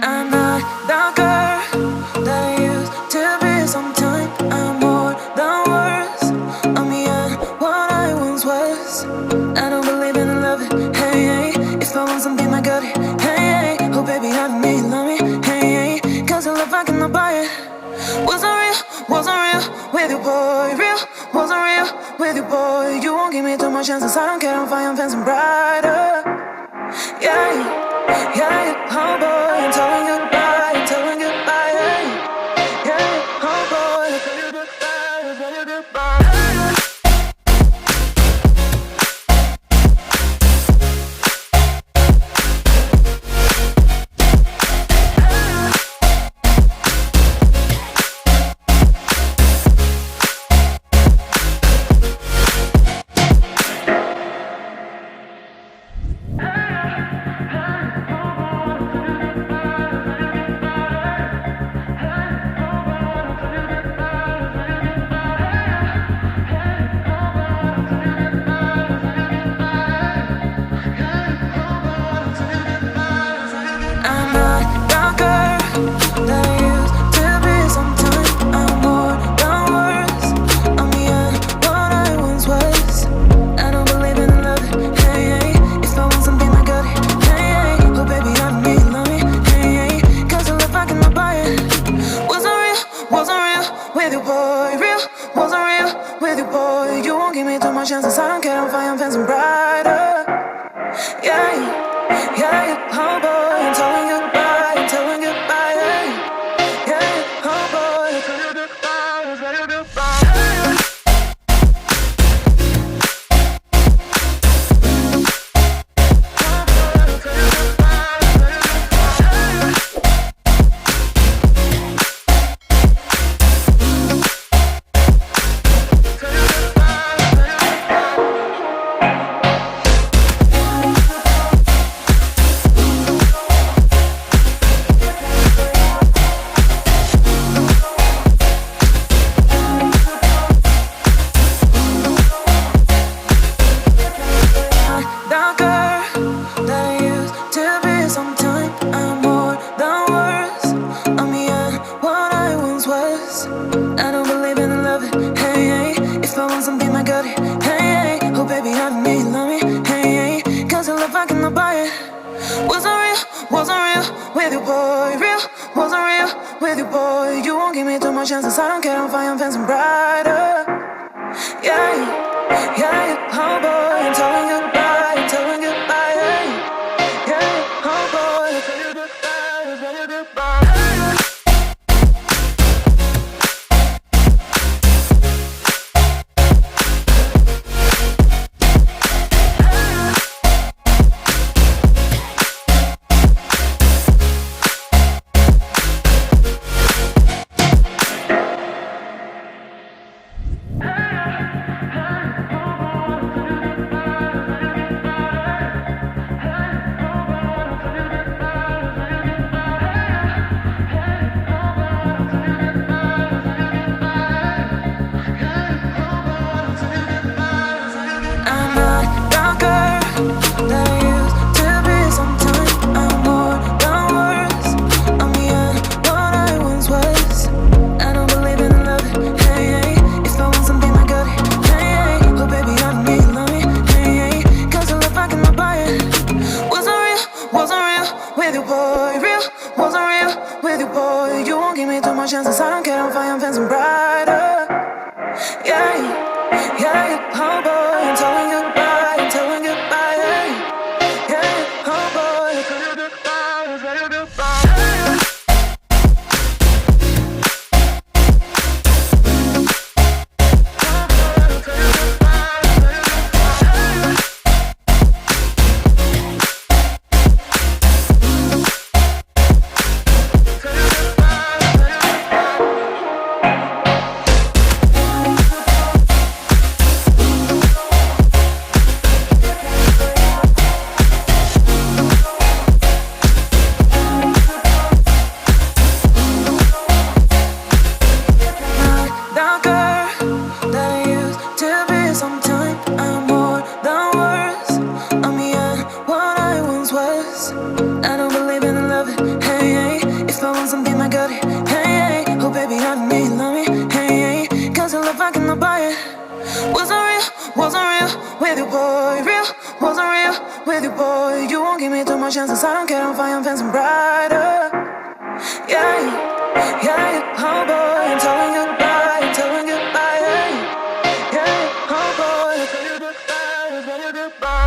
I'm not the girl that I used to be. Sometime I'm more than words. I'm beyond what I once was. I don't believe in love. Hey, hey. If I want something, I got it. Hey, hey. Oh baby, I don't need love me. Hey, hey. Cause the love I cannot buy it. Wasn't real with you, boy. Real, wasn't real with you, boy. You won't give me too much chances. I don't care, I'm fine, I'm fancy brighter. Yeah, yeah, oh boy, I'm telling you goodbye, I'm telling you goodbye, yeah, yeah, oh boy, I'm telling you goodbye, I'm telling you goodbye. Chances I don't care, I'm fine, I'm fancy brighter. Yeah, yeah, oh boy, I'm telling you goodbye, I'm telling you goodbye, yeah, yeah, oh boy, I'm telling you goodbye, I'm telling you goodbye. Chances I don't care, I'm fine, I'm fancy brighter. Yeah, yeah, oh boy, I'm telling you goodbye, I'm telling you goodbye, yeah, yeah, oh boy, I'm telling you goodbye, I'm telling you goodbye. Chances I don't care, I'm fine, I'm fancy brighter. Yeah, yeah, oh boy, I'm telling you goodbye, I'm telling you goodbye, yeah, yeah, oh boy, I'm telling you goodbye, I'm telling you goodbye. much chances, I don't care, I'm fine, I'm fancy brighter. Yeah, yeah, oh boy, I'm telling goodbye, I'm telling goodbye. Yeah, oh boy, I'm telling you goodbye, I'm telling you goodbye.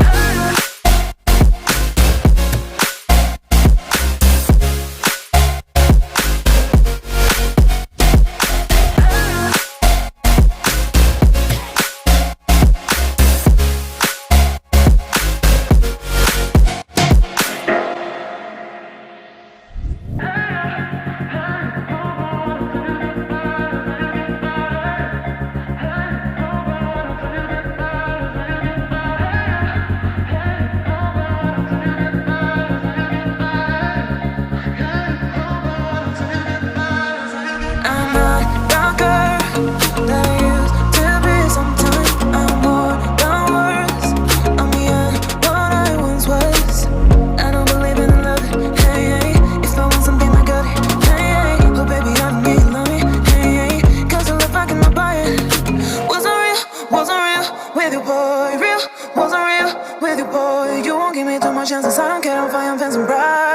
Chances, I don't care, I'm fine, I'm fancy bright.